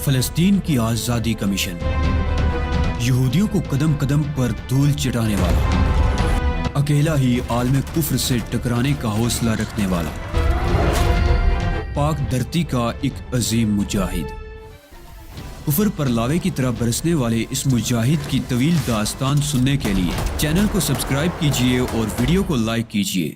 فلسطین کی آزادی کا مشن، یہودیوں کو قدم قدم پر دھول چٹانے والا، اکیلا ہی عالم کفر سے ٹکرانے کا حوصلہ رکھنے والا، پاک دھرتی کا ایک عظیم مجاہد، کفر پر لاوے کی طرح برسنے والے اس مجاہد کی طویل داستان سننے کے لیے چینل کو سبسکرائب کیجئے اور ویڈیو کو لائک کیجئے۔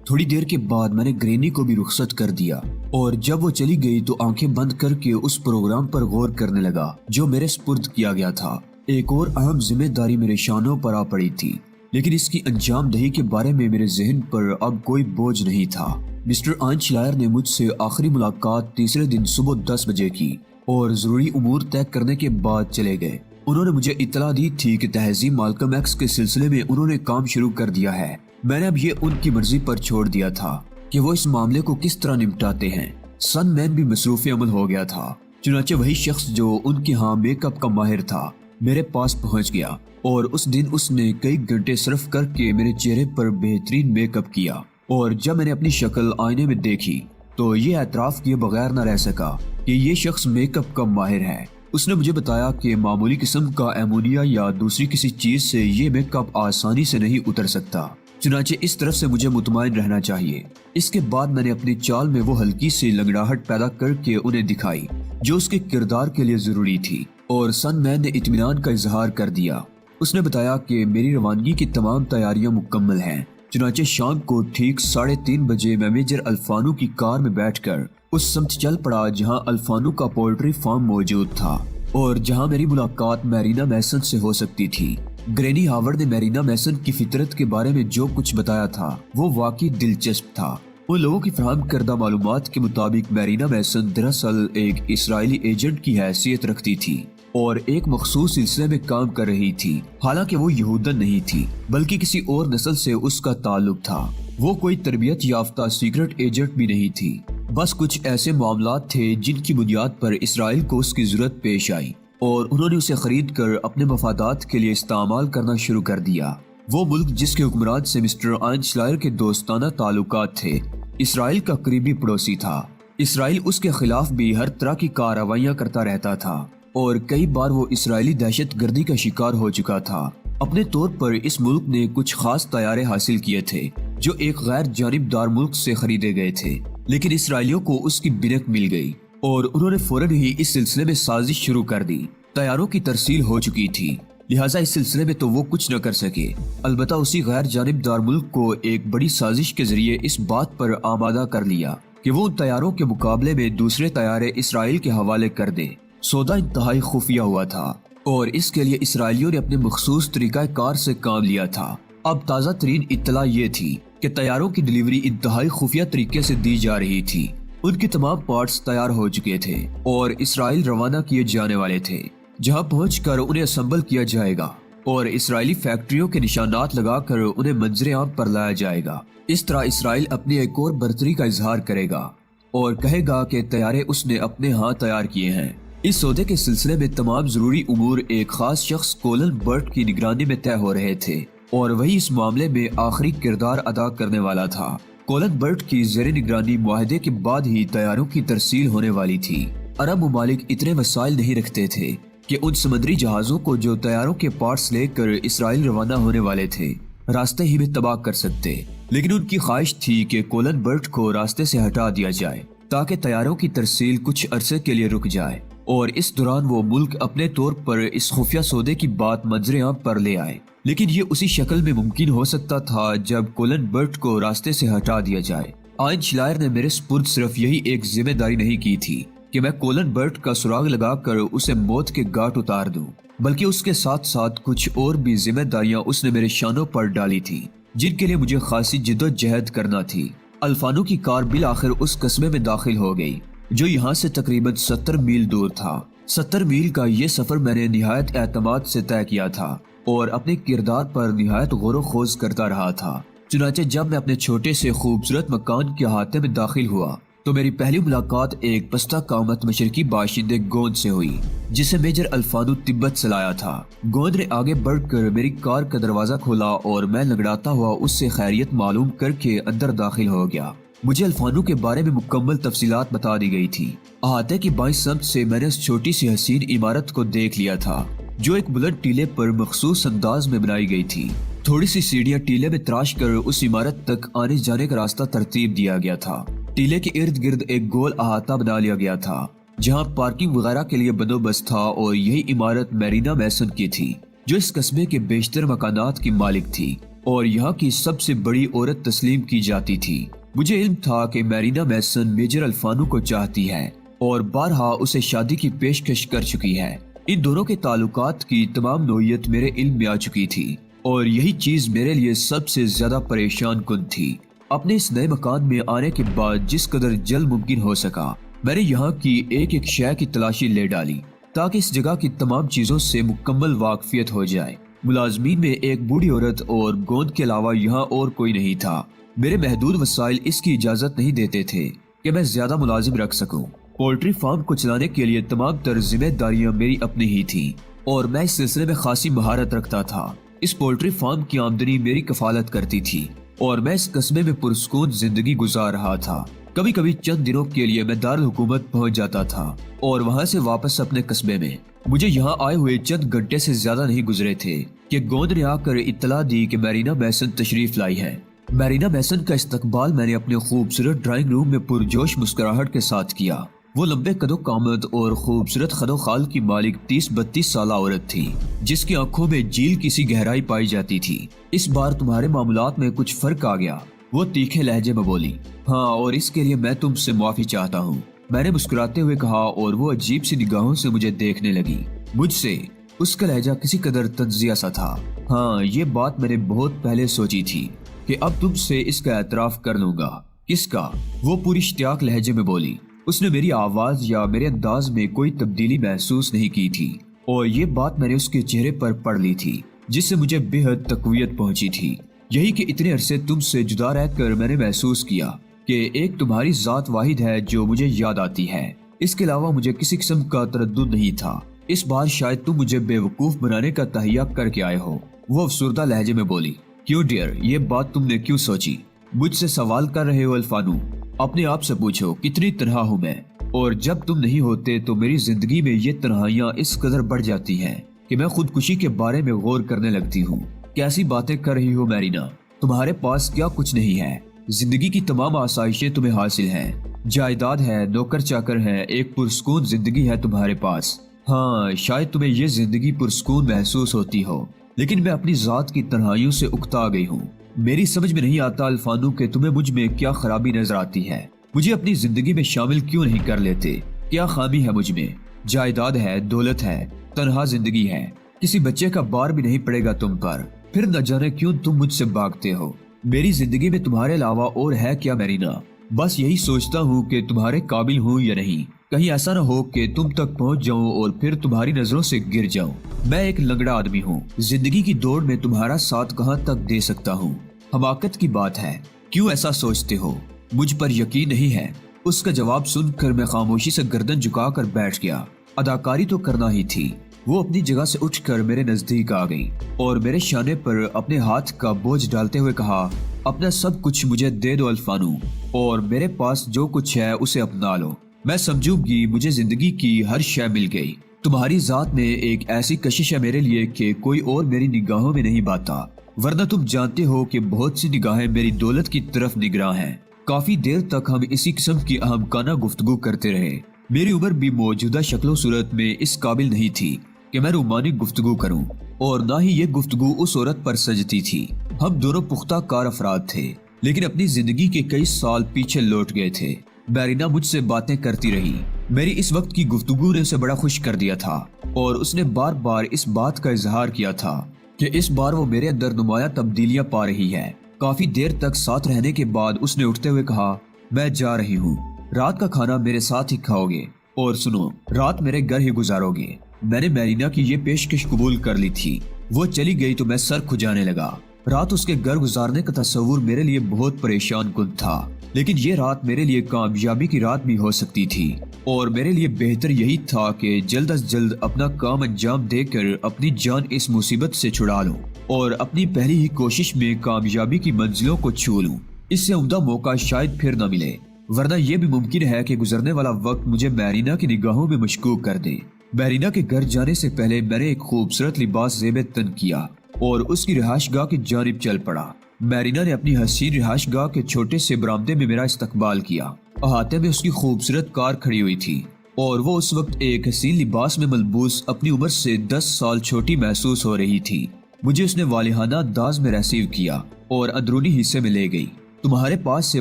تھوڑی دیر کے بعد میں نے گرینی کو بھی رخصت کر دیا اور جب وہ چلی گئی تو آنکھیں بند کر کے اس پروگرام پر غور کرنے لگا جو میرے سپرد کیا گیا تھا۔ ایک اور اہم ذمہ داری میرے شانوں پر آ پڑی تھی، لیکن اس کی انجام دہی کے بارے میں میرے ذہن پر اب کوئی بوجھ نہیں تھا۔ مسٹر آئنشلائر نے مجھ سے آخری ملاقات تیسرے دن صبح 10 بجے کی اور ضروری امور طے کرنے کے بعد چلے گئے۔ انہوں نے مجھے اطلاع دی تھی کہ تہذیب مالکم ایکس کے سلسلے میں انہوں نے کام شروع کر دیا ہے۔ میں نے اب یہ ان کی مرضی پر چھوڑ دیا تھا کہ وہ اس معاملے کو کس طرح نمٹاتے ہیں۔ سن مین بھی مصروف عمل ہو گیا تھا، چنانچہ وہی شخص جو ان کے ہاں میک اپ کا ماہر تھا میرے پاس پہنچ گیا اور اس دن اس نے کئی گھنٹے صرف کر کے میرے چہرے پر بہترین میک اپ کیا، اور جب میں نے اپنی شکل آئینے میں دیکھی تو یہ اعتراف کیے بغیر نہ رہ سکا کہ یہ شخص میک اپ کا ماہر ہے۔ اس نے مجھے بتایا کہ معمولی قسم کا ایمونیا یا دوسری کسی چیز سے یہ میک اپ آسانی سے نہیں اتر سکتا، چنانچہ اس طرف سے مجھے مطمئن رہنا چاہیے۔ اس کے بعد میں نے اپنی چال میں وہ ہلکی سی لنگڑاہٹ پیدا کر کے انہیں دکھائی جو اس کے کردار کے لیے ضروری تھی، اور سن مین نے اطمینان کا اظہار کر دیا۔ اس نے بتایا کہ میری روانگی کی تمام تیاریاں مکمل ہیں، چنانچہ شام کو ٹھیک 3:30 بجے میں میجر الفانو کی کار میں بیٹھ کر اس سمت چل پڑا جہاں الفانو کا پولٹری فارم موجود تھا اور جہاں میری ملاقات میرینا میسن سے ہو سکتی تھی۔ گرینی ہاورڈ نے میرینا میسن کی فطرت کے بارے میں جو کچھ بتایا تھا وہ واقعی دلچسپ تھا۔ ان لوگوں کی فراہم کردہ معلومات کے مطابق میرینا میسن دراصل ایک اسرائیلی ایجنٹ کی حیثیت رکھتی تھی اور ایک مخصوص سلسلے میں کام کر رہی تھی، حالانکہ وہ یہودن نہیں تھی بلکہ کسی اور نسل سے اس کا تعلق تھا۔ وہ کوئی تربیت یافتہ سیکرٹ ایجنٹ بھی نہیں تھی، بس کچھ ایسے معاملات تھے جن کی بنیاد پر اسرائیل کو اس کی ضرورت پیش آئی اور انہوں نے اسے خرید کر اپنے مفادات کے لیے استعمال کرنا شروع کر دیا۔ وہ ملک جس کے حکمران سے مسٹر آئنشلائر کے دوستانہ تعلقات تھے اسرائیل کا قریبی پڑوسی تھا۔ اسرائیل اس کے خلاف بھی ہر طرح کی کارروائیاں کرتا رہتا تھا اور کئی بار وہ اسرائیلی دہشت گردی کا شکار ہو چکا تھا۔ اپنے طور پر اس ملک نے کچھ خاص طیارے حاصل کیے تھے جو ایک غیر جانبدار ملک سے خریدے گئے تھے، لیکن اسرائیلیوں کو اس کی بنک مل گئی اور انہوں نے فوراً ہی اس سلسلے میں سازش شروع کر دی۔ طیاروں کی ترسیل ہو چکی تھی، لہٰذا اس سلسلے میں تو وہ کچھ نہ کر سکے، البتہ اسی غیر جانبدار ملک کو ایک بڑی سازش کے ذریعے اس بات پر آمادہ کر لیا کہ وہ ان طیاروں کے مقابلے میں دوسرے طیارے اسرائیل کے حوالے کر دے۔ سودا انتہائی خفیہ ہوا تھا اور اس کے لیے اسرائیلیوں نے اپنے مخصوص طریقہ کار سے کام لیا تھا۔ اب تازہ ترین اطلاع یہ تھی کہ طیاروں کی ڈلیوری انتہائی خفیہ طریقے سے دی جا رہی تھی۔ ان کے تمام پارٹس تیار ہو چکے تھے اور اسرائیل روانہ کیے جانے والے تھے، جہاں پہنچ کر انہیں اسمبل کیا جائے گا اور اسرائیلی فیکٹریوں کے نشانات لگا کر انہیں منظر عام پر لایا جائے گا۔ اس طرح اسرائیل اپنی ایک اور برتری کا اظہار کرے گا اور کہے گا کہ طیارے اس نے اپنے ہاں تیار کیے ہیں۔ اس سودے کے سلسلے میں تمام ضروری امور ایک خاص شخص کولن برٹ کی نگرانی میں طے ہو رہے تھے اور وہی اس معاملے میں آخری کردار ادا کرنے والا تھا۔ کولن برٹ کی زیر نگرانی معاہدے کے بعد ہی طیاروں کی ترسیل ہونے والی تھی۔ عرب ممالک اتنے وسائل نہیں رکھتے تھے کہ ان سمندری جہازوں کو جو طیاروں کے پارٹس لے کر اسرائیل روانہ ہونے والے تھے راستے ہی میں تباہ کر سکتے، لیکن ان کی خواہش تھی کہ کولن برٹ کو راستے سے ہٹا دیا جائے تاکہ طیاروں کی ترسیل کچھ عرصے کے لیے رک جائے اور اس دوران وہ ملک اپنے طور پر اس خفیہ سودے کی بات منظر عام پر لے آئے۔ لیکن یہ اسی شکل میں ممکن ہو سکتا تھا جب کولن برٹ کو راستے سے ہٹا دیا جائے۔ آئنشلائر نے میرے سپرد صرف یہی ایک ذمہ داری نہیں کی تھی کہ میں کولن برٹ کا سراغ لگا کر اسے موت کے گھاٹ اتار دوں، بلکہ اس کے ساتھ ساتھ کچھ اور بھی ذمہ داریاں اس نے میرے شانوں پر ڈالی تھی جن کے لیے مجھے خاصی جد و جہد کرنا تھی۔ الفانو کی کار بالآخر اس قصبے میں داخل ہو گئی جو یہاں سے تقریباً 70 میل دور تھا۔ 70 میل کا یہ سفر میں نے نہایت اعتماد سے طے کیا تھا اور اپنے کردار پر نہایت غور و خوض کرتا رہا تھا۔ چنانچہ جب میں اپنے چھوٹے سے خوبصورت مکان کے احاطے میں داخل ہوا تو میری پہلی ملاقات ایک پستہ قامت مشرقی باشندے گوند سے ہوئی جسے میجر الفانو تبت سے لایا تھا۔ گوند نے آگے بڑھ کر میری کار کا دروازہ کھولا اور میں لنگڑاتا ہوا اس سے خیریت معلوم کر کے اندر داخل ہو گیا۔ मुझे अल्फानो के बारे में मुकम्मल तफसीलात बता दी गई थी। अहाते की बाईं सब्त से मैंने उस छोटी सी हसीन इमारत को देख लिया था जो एक बुलंद टीले पर मखसूस अंदाज में बनाई गई थी। थोड़ी सी सीढ़ियां टीले में तराश कर उस इमारत तक आने जाने का रास्ता तरतीब दिया गया था। टीले के इर्द गिर्द एक गोल अहाता बना लिया गया था जहां पार्किंग वगैरह के लिए बंदोबस्त था, और यही इमारत मैरीना मैसन की थी जो इस कस्बे के बेशतर मकानात की मालिक थी और यहाँ की सबसे बड़ी औरत तस्लीम की जाती थी। मुझे इल्म था कि मैरीना मैसन मेजर अल्फानो को चाहती है और बारहा उसे शादी की पेशकश कर चुकी है। इन दोनों के ताल्लुकात की तमाम नोयत मेरे इल्म में आ चुकी थी और यही चीज मेरे लिए सबसे ज्यादा परेशान कुन थी। अपने इस नए मकान में आने के बाद जिस कदर जल्द मुमकिन हो सका मैंने यहाँ की एक एक शय की तलाशी ले डाली ताकि इस जगह की तमाम चीजों से मुकम्मल वाकफियत हो जाए। मुलाजमीन में एक बूढ़ी औरत और गोंद के अलावा यहाँ और कोई नहीं था। मेरे महदूद वसाइल इसकी इजाजत नहीं देते थे कि मैं ज्यादा मुलाजिम रख सकूं। पोल्ट्री फार्म को चलाने के लिए तमाम तर जिम्मेदारियां मेरी अपनी ही थी और मैं इस सिलसिले में खासी महारत रखता था। इस पोल्ट्री फार्म की आमदनी मेरी कफालत करती थी और मैं इस कस्बे में पुरसकून जिंदगी गुजार रहा था। कभी कभी चंद दिनों के लिए मैं दारुल हुकूमत पहुंच जाता था और वहां से वापस अपने कस्बे में। मुझे यहाँ आए हुए चंद घंटे से ज्यादा नहीं गुजरे थे कि गोंद ने आकर इत्तला दी कि मैरीना मैसन तशरीफ लाई है। मैरीना मैसन का इस्तकबाल मैंने अपने खूबसूरत ड्राइंग रूम में पुरजोश मुस्कुराहट के साथ किया। वो लंबे कदो कामत और खूबसूरत खदो खाल की मालिक 30-32 साल औरत थी जिसकी आंखों में झील की सी गहराई पाई जाती थी। इस बार तुम्हारे मामलात में कुछ फर्क आ गया, वो तीखे लहजे में बोली। हाँ, और इसके लिए मैं तुमसे माफी चाहता हूँ, मैंने मुस्कुराते हुए कहा और वो अजीब सी निगाहों से मुझे देखने लगी। मुझसे उसका लहजा किसी कदर तंजिया सा था। हाँ, ये बात मैंने बहुत पहले सोची थी कि अब तुमसे इसका एतराफ कर लूंगा। किसका? वो पूरी इश्तियाक लहजे में बोली। उसने मेरी आवाज या मेरे अंदाज में कोई तब्दीली महसूस नहीं की थी और ये बात मैंने उसके चेहरे पर पढ़ ली थी जिससे मुझे बेहद तकवीयत पहुंची थी। यही कि इतने अरसे तुमसे जुदा रहकर मैंने महसूस किया कि एक तुम्हारी जात वाहिद है जो मुझे याद आती है। इसके अलावा मुझे किसी किस्म का तरद्दुद नहीं था। इस बार शायद तुम मुझे बेवकूफ बनाने का तहिया करके आए हो, वो अफसुर्दा लहजे में बोली। क्यों डियर, ये बात तुमने क्यों सोची? मुझसे सवाल कर रहे हो अल्फानो? अपने आप से पूछो कितनी तन्हा हूँ मैं, और जब तुम नहीं होते तो मेरी जिंदगी में ये तन्हाइयाँ इस कदर बढ़ जाती हैं कि मैं खुदकुशी के बारे में गौर करने लगती हूँ। कैसी बातें कर रही हो मैरीना? तुम्हारे पास क्या कुछ नहीं है? जिंदगी की तमाम आसाइशें तुम्हें हासिल हैं, जायदाद है, नौकर चाकर है, एक पुरस्कून जिंदगी है तुम्हारे पास। हाँ, शायद तुम्हें ये जिंदगी पुरस्कून महसूस होती हो, लेकिन मैं अपनी जात की तन्हाइयों से उकता गई हूँ। मेरी समझ में नहीं आता अल्फानो कि तुम्हें मुझ में क्या खराबी नजर आती है। मुझे अपनी जिंदगी में शामिल क्यों नहीं कर लेते? क्या खामी है मुझ में? जायदाद है, दौलत है, तन्हा जिंदगी है, किसी बच्चे का बार भी नहीं पड़ेगा तुम पर। फिर न जाने क्यों तुम मुझसे भागते हो। मेरी जिंदगी में तुम्हारे अलावा और है क्या मैरीना? बस यही सोचता हूँ कि तुम्हारे काबिल हूँ या नहीं। कहीं ऐसा न हो कि तुम तक पहुँच जाऊँ और फिर तुम्हारी नजरों से गिर जाऊँ। मैं एक लंगड़ा आदमी हूँ, जिंदगी की दौड़ में तुम्हारा साथ कहाँ तक दे सकता हूँ। हमाकत की बात है, क्यों ऐसा सोचते हो? मुझ पर यकीन नहीं है? उसका जवाब सुनकर मैं खामोशी से गर्दन झुकाकर बैठ गया। अदाकारी तो करना ही थी। वो अपनी जगह से उठकर मेरे नजदीक आ गई और मेरे शाने पर अपने हाथ का बोझ डालते हुए कहा, अपना सब कुछ मुझे दे दो अल्फानो, और मेरे पास जो कुछ है उसे अपना लो। मैं समझूंगी मुझे जिंदगी की हर शय मिल गई। तुम्हारी जात में एक ऐसी कशिश है मेरे लिए कि कोई और मेरी निगाहों में नहीं बाता, वरना तुम जानते हो कि बहुत सी निगाहें मेरी दौलत की तरफ निगरां हैं। काफी देर तक हम इसी किस्म की अहमकाना गुफ्तगू करते रहे। मेरी उम्र भी मौजूदा शक्लो सूरत में इस काबिल नहीं थी कि मैं रोमानिक गुफ्तगू करूं, और ना ही ये गुफ्तगू उस औरत पर सजती थी। हम दोनों पुख्ता कार अफराद थे, लेकिन अपनी जिंदगी के कई साल पीछे लौट गए थे। मैरीना मुझसे बातें करती रही। मेरी इस वक्त की गुफ्तगू ने उसे बड़ा खुश कर दिया था और उसने बार बार इस बात का इजहार किया था कि इस बार वो मेरे अंदर नुमाया तब्दीलियां पा रही है। काफी देर तक साथ रहने के बाद उसने उठते हुए कहा, मैं जा रही हूँ, रात का खाना मेरे साथ ही खाओगे और सुनो, रात मेरे घर ही गुजारोगे। मैंने मैरीना की ये पेशकश कबूल कर ली थी। वो चली गई तो मैं सर खुजाने लगा। रात उसके घर गुजारने का तस्वुर मेरे लिए बहुत परेशान कुन था, लेकिन ये रात मेरे लिए कामयाबी की रात भी हो सकती थी और मेरे लिए बेहतर यही था कि जल्द अज जल्द अपना काम अंजाम देकर अपनी जान इस मुसीबत से छुड़ा लूं और अपनी पहली ही कोशिश में कामयाबी की मंजिलों को छू लूं। इससे उम्दा मौका शायद फिर न मिले, वरना यह भी मुमकिन है कि गुजरने वाला वक्त मुझे मैरीना की निगाहों में मशकूक कर दे। मैरीना के घर जाने से पहले मैंने एक खूबसूरत लिबास ज़ेब तन किया और उसकी रिहाइशगाह की जानिब चल पड़ा। मैरीना ने अपनी हसीन रिहाइशगाह के छोटे से बरामदे में मेरा इस्तकबाल किया। अहाते में उसकी खूबसूरत कार खड़ी हुई थी और वो उस वक्त एक हसीन लिबास में मलबूस अपनी उम्र से 10 साल छोटी महसूस हो रही थी। मुझे उसने वालिहाना अंदाज में रिसीव किया और अंदरूनी हिस्से में ले गई। तुम्हारे पास से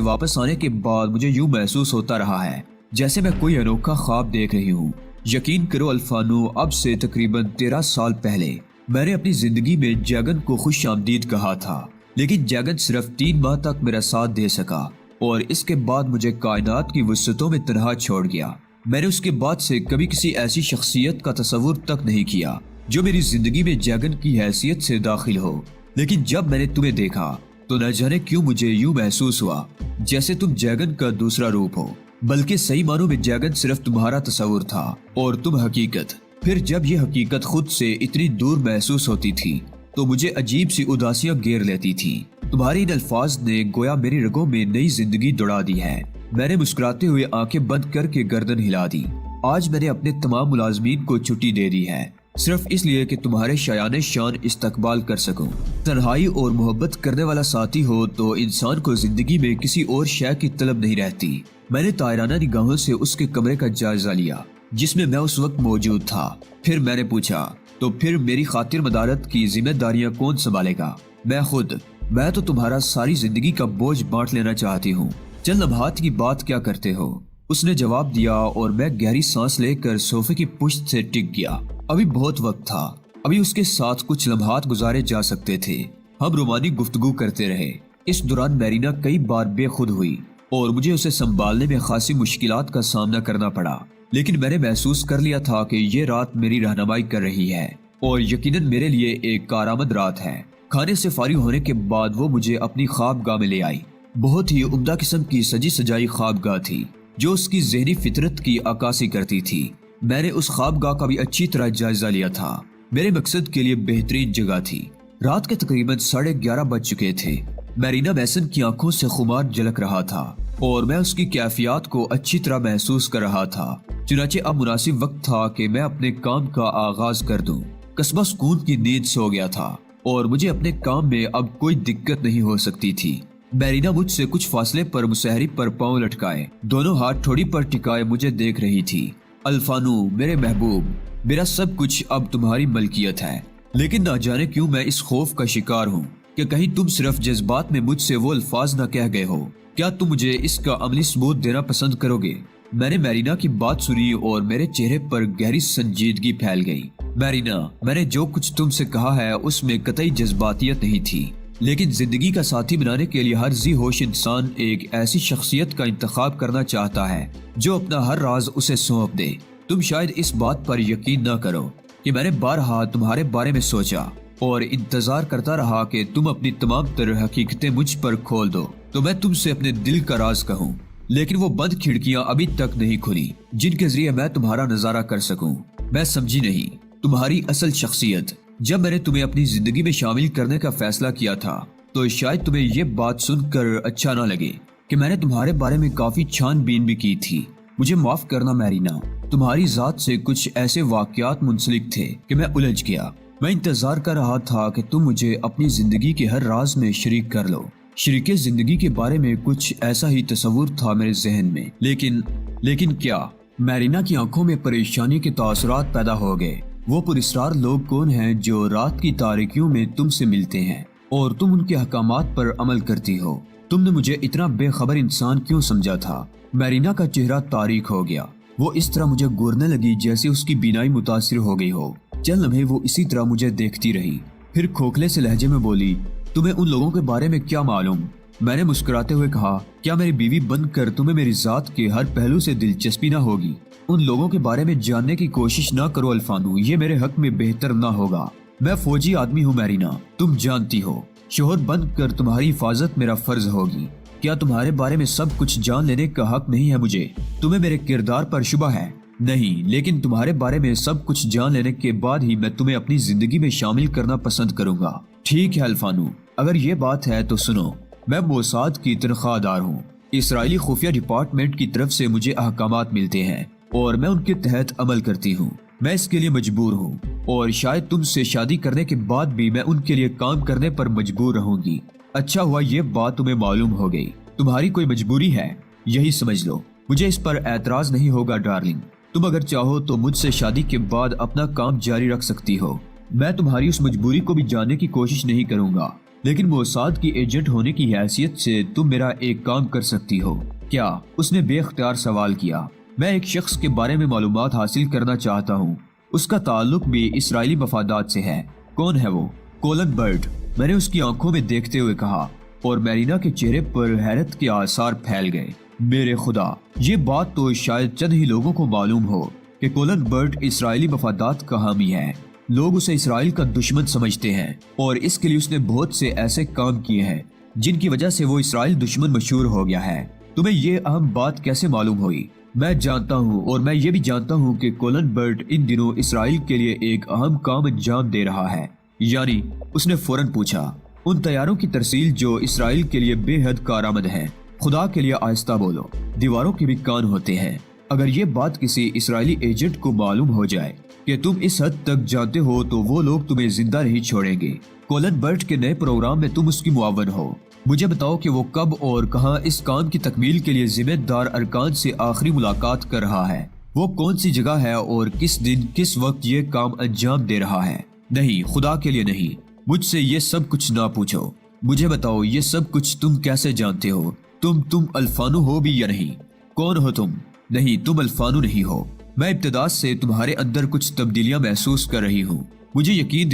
वापस आने के बाद मुझे यूं महसूस होता रहा है जैसे मैं कोई अनोखा ख्वाब देख रही हूँ। यकीन करो अल्फानो, अब से तकरीबन 13 साल पहले मैंने अपनी जिंदगी में जैगन को खुश आमदीद कहा था, लेकिन जैगन सिर्फ 3 माह तक मेरा साथ दे सका और इसके बाद मुझे कायनात की वसअतों में तन्हा छोड़ गया। मैंने उसके बाद से कभी किसी ऐसी शख्सियत का तस्वुर तक नहीं किया जो मेरी जिंदगी में जैगन की हैसियत से दाखिल हो, लेकिन जब मैंने तुम्हें देखा तो न जाने क्यों मुझे यूं महसूस हुआ जैसे तुम जैगन का दूसरा रूप हो, बल्कि सही मानों में जैगन सिर्फ तुम्हारा तस्वुर था और तुम हकीकत। फिर जब ये हकीकत खुद से इतनी दूर महसूस होती थी तो मुझे अजीब सी उदासियां घेर लेती थी। तुम्हारी इन अल्फाज ने गोया मेरी रगों में नई जिंदगी दौड़ा दी है। मैंने मुस्कुराते हुए आंखें बंद करके गर्दन हिला दी। आज मैंने अपने तमाम मुलाजमीन को छुट्टी दे दी है, सिर्फ इसलिए कि तुम्हारे शायाने शान इस्तकबाल कर सकूं। तन्हाई और मोहब्बत करने वाला साथी हो तो इंसान को जिंदगी में किसी और शय की तलब नहीं रहती। मैंने तायराना निगाहों से उसके कमरे का जायजा लिया जिसमें मैं उस वक्त मौजूद था। फिर मैंने पूछा, तो फिर मेरी खातिर मदारत की जिम्मेदारियां कौन संभालेगा? मैं खुद। मैं तो तुम्हारा सारी जिंदगी का बोझ बांट लेना चाहती हूँ। चंद लम्हात की बात क्या करते हो? उसने जवाब दिया और मैं गहरी सांस लेकर सोफे की पुश्त से टिक गया। अभी बहुत वक्त था, अभी उसके साथ कुछ लम्हात गुजारे जा सकते थे। हम रोमानी गुफ्तगू करते रहे। इस दौरान मैरीना कई बार बेखुद हुई और मुझे उसे संभालने में खासी मुश्किलात का सामना करना पड़ा, लेकिन मैंने महसूस कर लिया था कि ये रात मेरी रहनुमाई कर रही है और यकीनन मेरे लिए एक कारामद रात है। खाने से फारिग होने के बाद वो मुझे अपनी ख्वाबगाह में ले आई। बहुत ही उम्दा किस्म की सजी सजाई ख्वाबगाह थी जो उसकी ज़हनी फितरत की अक्कासी करती थी। मैंने उस ख्वाबगाह का भी अच्छी तरह जायजा लिया था। मेरे मकसद के लिए बेहतरीन जगह थी। रात के तकरीबन 11:30 बज चुके थे। मैरीना मैसन की आंखों से खुमार झलक रहा था और मैं उसकी कैफियत को अच्छी तरह महसूस कर रहा था। चुनाचे अब मुनासिब वक्त था कि मैं अपने काम का आगाज कर दूं। कस्बा सुकून की नींद सो गया था और मुझे अपने काम में अब कोई दिक्कत नहीं हो सकती थी। मैरीना मुझसे कुछ फासले पर मुसहरी पर पांव लटकाए, दोनों हाथ ठोड़ी पर टिकाए मुझे देख रही थी। अल्फानू, मेरे महबूब, मेरा सब कुछ अब तुम्हारी मलकियत है, लेकिन ना जाने क्यों मैं इस खौफ का शिकार हूँ कि कहीं तुम सिर्फ जज्बात में मुझसे वो अल्फाज ना कह गए हो। क्या तुम मुझे इसका अमली सबूत देना पसंद करोगे? मैंने मैरीना की बात सुनी और मेरे चेहरे पर गहरी संजीदगी फैल गई। मैरीना, मैंने जो कुछ तुमसे कहा है उसमें कतई जज्बातियत नहीं थी, लेकिन जिंदगी का साथी बनाने के लिए हर जी होश इंसान एक ऐसी शख्सियत का इंतखाब करना चाहता है जो अपना हर राज उसे सौंप दे। तुम शायद इस बात पर यकीन न करो कि मैंने बारहा तुम्हारे बारे में सोचा और इंतजार करता रहा कि तुम अपनी तमाम तरह हकीकतें मुझ पर खोल दो तो मैं तुमसे अपने दिल का राज कहूँ, लेकिन वो बंद खिड़कियां अभी तक नहीं खुली जिनके जरिए मैं तुम्हारा नजारा कर सकूं। मैं समझी नहीं तुम्हारी असल शख्सियत। जब मैंने तुम्हें अपनी जिंदगी में शामिल करने का फैसला किया था तो शायद तुम्हें ये बात सुनकर अच्छा ना लगे कि मैंने तुम्हारे बारे में काफी छानबीन भी की थी। मुझे माफ करना मैरीना, तुम्हारी जात से कुछ ऐसे वाकयात मुंसलिक थे कि मैं उलझ गया। मैं इंतजार कर रहा था कि तुम मुझे अपनी जिंदगी के हर राज में शरीक कर लो। शरीके जिंदगी के बारे में कुछ ऐसा ही तस्वुर था मेरे जहन में, लेकिन क्या? मैरीना की आंखों में परेशानी के तासुरात पैदा हो गए। वो पुरस्कार लोग कौन हैं जो रात की तारीकियों में तुमसे मिलते हैं और तुम उनके अहकामात पर अमल करती हो? तुमने मुझे इतना बेखबर इंसान क्यों समझा था? मैरीना का चेहरा तारीक हो गया। वो इस तरह मुझे घूरने लगी जैसे उसकी बीनाई मुतासिर हो गई हो। चल लम्हे वो इसी तरह मुझे देखती रही, फिर खोखले से लहजे में बोली, तुम्हें उन लोगों के बारे में क्या मालूम? मैंने मुस्कुराते हुए कहा, क्या मेरी बीवी बनकर तुम्हें मेरी जात के हर पहलू से दिलचस्पी ना होगी? उन लोगों के बारे में जानने की कोशिश ना करो अल्फानू, ये मेरे हक में बेहतर ना होगा। मैं फौजी आदमी हूँ मैरीना, तुम जानती हो। शोहर बनकर तुम्हारी हिफाजत मेरा फर्ज होगी। क्या तुम्हारे बारे में सब कुछ जान लेने का हक नहीं है मुझे? तुम्हें मेरे किरदार पर शुबा है? नहीं, लेकिन तुम्हारे बारे में सब कुछ जान लेने के बाद ही मैं तुम्हें अपनी जिंदगी में शामिल करना पसंद करूंगा। ठीक है अल्फानू, अगर ये बात है तो सुनो। میں موساد کی تنخواہ دار ہوں۔ اسرائیلی خفیہ ڈپارٹمنٹ کی طرف سے مجھے احکامات ملتے ہیں اور میں ان کے تحت عمل کرتی ہوں۔ میں اس کے لیے مجبور ہوں اور شاید تم سے شادی کرنے کے بعد بھی میں ان کے لیے کام کرنے پر مجبور رہوں گی۔ اچھا ہوا یہ بات تمہیں معلوم ہو گئی۔ تمہاری کوئی مجبوری ہے، یہی سمجھ لو۔ مجھے اس پر اعتراض نہیں ہوگا ڈارلنگ۔ تم اگر چاہو تو مجھ سے شادی کے بعد اپنا کام جاری رکھ سکتی ہو۔ میں تمہاری اس مجبوری کو بھی جاننے کی کوشش نہیں کروں گا، لیکن موساد کی ایجنٹ ہونے کی حیثیت سے تم میرا ایک کام کر سکتی ہو کیا؟ اس نے بے اختیار سوال کیا۔ میں ایک شخص کے بارے میں معلومات حاصل کرنا چاہتا ہوں، اس کا تعلق بھی اسرائیلی مفادات سے ہے۔ کون ہے وہ؟ کولن برٹ، میں نے اس کی آنکھوں میں دیکھتے ہوئے کہا، اور میرینا کے چہرے پر حیرت کے آثار پھیل گئے۔ میرے خدا، یہ بات تو شاید چند ہی لوگوں کو معلوم ہو کہ کولن برٹ اسرائیلی مفادات کا حامی ہے۔ لوگ اسے اسرائیل کا دشمن سمجھتے ہیں اور اس کے لیے اس نے بہت سے ایسے کام کیے ہیں جن کی وجہ سے وہ اسرائیل دشمن مشہور ہو گیا ہے۔ تمہیں یہ اہم بات کیسے معلوم ہوئی؟ میں جانتا ہوں، اور میں یہ بھی جانتا ہوں کہ کولن برٹ ان دنوں اسرائیل کے لیے ایک اہم کام انجام دے رہا ہے۔ یعنی؟ اس نے فوراً پوچھا۔ ان طیاروں کی ترسیل جو اسرائیل کے لیے بے حد کارآمد ہیں۔ خدا کے لیے آہستہ بولو، دیواروں کے بھی کان ہوتے ہیں۔ اگر یہ بات کسی اسرائیلی ایجنٹ کو معلوم ہو جائے کہ تم اس حد تک جانتے ہو تو وہ لوگ تمہیں زندہ نہیں چھوڑیں گے۔ کولن برٹ کے نئے پروگرام میں تم اس کی معاون ہو۔ مجھے بتاؤ کہ وہ کب اور کہاں اس کام کی تکمیل کے لیے ذمہ دار ارکان سے آخری ملاقات کر رہا ہے۔ وہ کون سی جگہ ہے اور کس دن کس وقت یہ کام انجام دے رہا ہے؟ نہیں، خدا کے لیے نہیں، مجھ سے یہ سب کچھ نہ پوچھو۔ مجھے بتاؤ یہ سب کچھ تم کیسے جانتے ہو؟ تم الفانو ہو بھی یا نہیں؟ کون ہو تم؟ نہیں، تم الفانو نہیں ہو۔ میں ابتدا سے تمہارے اندر کچھ تبدیلیاں محسوس کر رہی ہوں۔ مجھے یقین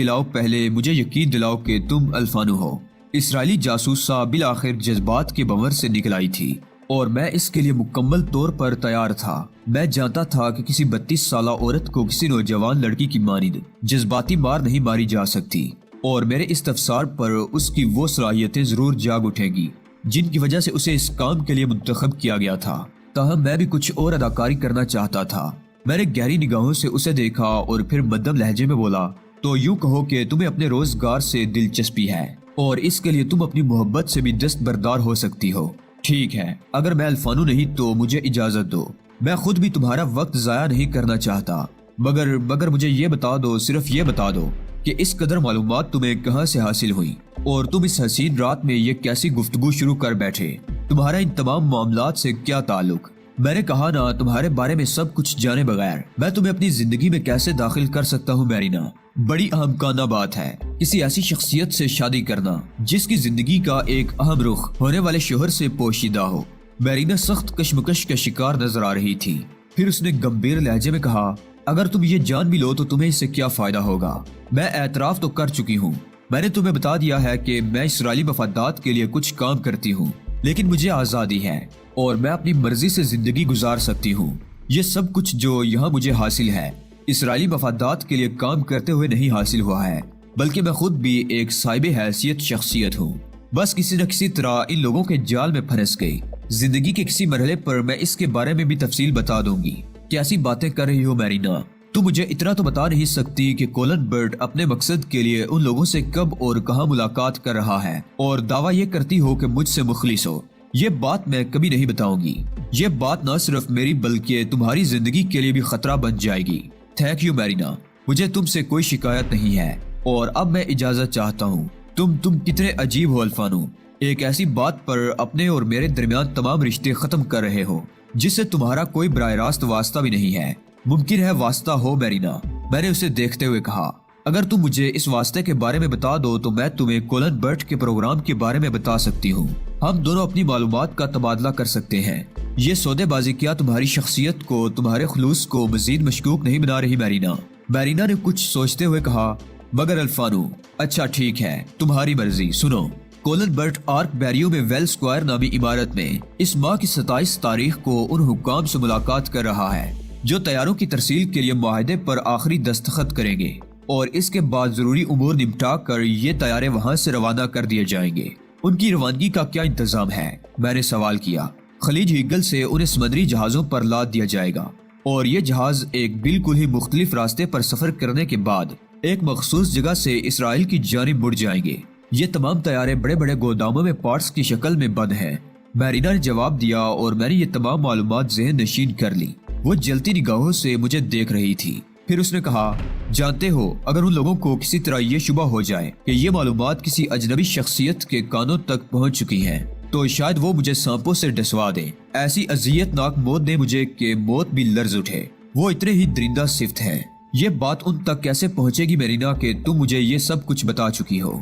دلاؤ کہ تم الفانو ہو۔ اسرائیلی جاسوسہ بالآخر جذبات کے بھنور سے نکل آئی تھی، اور میں اس کے لیے مکمل طور پر تیار تھا۔ میں جانتا تھا کہ کسی 32 سالہ عورت کو کسی نوجوان لڑکی کی مانند جذباتی مار نہیں ماری جا سکتی، اور میرے استفسار پر اس کی وہ صلاحیتیں ضرور جاگ اٹھیں گی جن کی وجہ سے اسے اس کام کے لیے منتخب کیا گیا تھا۔ تاہم میں بھی کچھ اور اداکاری کرنا چاہتا تھا۔ میں نے گہری نگاہوں سے اسے دیکھا اور پھر مدھم لہجے میں بولا، تو یوں کہو کہ تمہیں اپنے روزگار سے دلچسپی ہے اور اس کے لیے تم اپنی محبت سے بھی دستبردار ہو سکتی ہو۔ ٹھیک ہے، اگر میں الفانو نہیں تو مجھے اجازت دو۔ میں خود بھی تمہارا وقت ضائع نہیں کرنا چاہتا، مگر مجھے یہ بتا دو، صرف یہ بتا دو کہ اس قدر معلومات تمہیں کہاں سے حاصل ہوئی، اور تم اس حسین رات میں یہ کیسی گفتگو شروع کر بیٹھے؟ تمہارا ان تمام معاملات سے کیا تعلق؟ میں نے کہا نا، تمہارے بارے میں سب کچھ جانے بغیر میں تمہیں اپنی زندگی میں کیسے داخل کر سکتا ہوں میرینا؟ بڑی اہم کانہ بات ہے کسی ایسی شخصیت سے شادی کرنا جس کی زندگی کا ایک اہم رخ ہونے والے شوہر سے پوشیدہ ہو۔ میرینا سخت کشمکش کا شکار نظر آ رہی تھی۔ پھر اس نے گمبھیر لہجے میں کہا، اگر تم یہ جان بھی لو تو تمہیں اس سے کیا فائدہ ہوگا؟ میں اعتراف تو کر چکی ہوں۔ میں نے تمہیں بتا دیا ہے کہ میں اسرائیلی مفادات کے لیے کچھ کام کرتی ہوں، لیکن مجھے آزادی ہے اور میں اپنی مرضی سے زندگی گزار سکتی ہوں۔ یہ سب کچھ جو یہاں مجھے حاصل ہے اسرائیلی مفادات کے لیے کام کرتے ہوئے نہیں حاصل ہوا ہے، بلکہ میں خود بھی ایک صاحب حیثیت شخصیت ہوں۔ بس کسی نہ کسی طرح ان لوگوں کے جال میں پھنس گئی۔ زندگی کے کسی مرحلے پر میں اس کے بارے میں بھی تفصیل بتا دوں گی۔ کیسی باتیں کر رہی ہو میرینا؟ تو مجھے اتنا تو بتا نہیں سکتی کہ کولن برٹ اپنے مقصد کے لیے ان لوگوں سے کب اور کہاں ملاقات کر رہا ہے، اور دعویٰ یہ کرتی ہو کہ مجھ سے مخلص ہو؟ یہ بات میں کبھی نہیں بتاؤں گی۔ یہ بات نہ صرف میری بلکہ تمہاری زندگی کے لیے بھی خطرہ بن جائے گی۔ تھینک یو میرینا، مجھے تم سے کوئی شکایت نہیں ہے، اور اب میں اجازت چاہتا ہوں۔ تم کتنے عجیب ہو الفانو، ایک ایسی بات پر اپنے اور میرے درمیان تمام رشتے ختم کر رہے ہو جس سے تمہارا کوئی براہ راست واسطہ بھی نہیں ہے۔ ممکن ہے واسطہ ہو میرینا، میں نے اسے دیکھتے ہوئے کہا۔ اگر تم مجھے اس واسطے کے بارے میں بتا دو تو میں تمہیں کولن برٹ کے پروگرام کے بارے میں بتا سکتی ہوں۔ ہم دونوں اپنی معلومات کا تبادلہ کر سکتے ہیں۔ یہ سودے بازی کیا تمہاری شخصیت کو، تمہارے خلوص کو مزید مشکوک نہیں بنا رہی میرینا؟ میرینا نے کچھ سوچتے ہوئے کہا، مگر الفانو، اچھا ٹھیک ہے، تمہاری مرضی۔ سنو، کولن برٹ آرک بیریو میں ویل سکوائر نامی عمارت میں اس ماہ کی 27 تاریخ کو ان حکام سے ملاقات کر رہا ہے جو طیاروں کی ترسیل کے لیے معاہدے پر آخری دستخط کریں گے، اور اس کے بعد ضروری امور نمٹا کر یہ طیارے وہاں سے روانہ کر دیے جائیں گے۔ ان کی روانگی کا کیا انتظام ہے؟ میں نے سوال کیا۔ خلیج ہگل سے انہیں سمندری جہازوں پر لاد دیا جائے گا، اور یہ جہاز ایک بالکل ہی مختلف راستے پر سفر کرنے کے بعد ایک مخصوص جگہ سے اسرائیل کی جانب مڑ جائیں گے۔ یہ تمام طیارے بڑے بڑے گوداموں میں پارٹس کی شکل میں بند ہیں۔ میرینا نے جواب دیا اور میں نے یہ تمام معلومات ذہن نشین کر لی۔ وہ جلتی نگاہوں سے مجھے دیکھ رہی تھی۔ پھر اس نے کہا، جانتے ہو اگر ان لوگوں کو کسی طرح یہ شبہ ہو جائے کہ یہ معلومات کسی اجنبی شخصیت کے کانوں تک پہنچ چکی ہیں تو شاید وہ مجھے سانپوں سے ڈسوا دے۔ ایسی اذیت ناک موت نے مجھے کہ موت بھی لرز اٹھے۔ وہ اتنے ہی درندہ صفت ہیں۔ یہ بات ان تک کیسے پہنچے گی میرینا کہ تم مجھے یہ سب کچھ بتا چکی ہو؟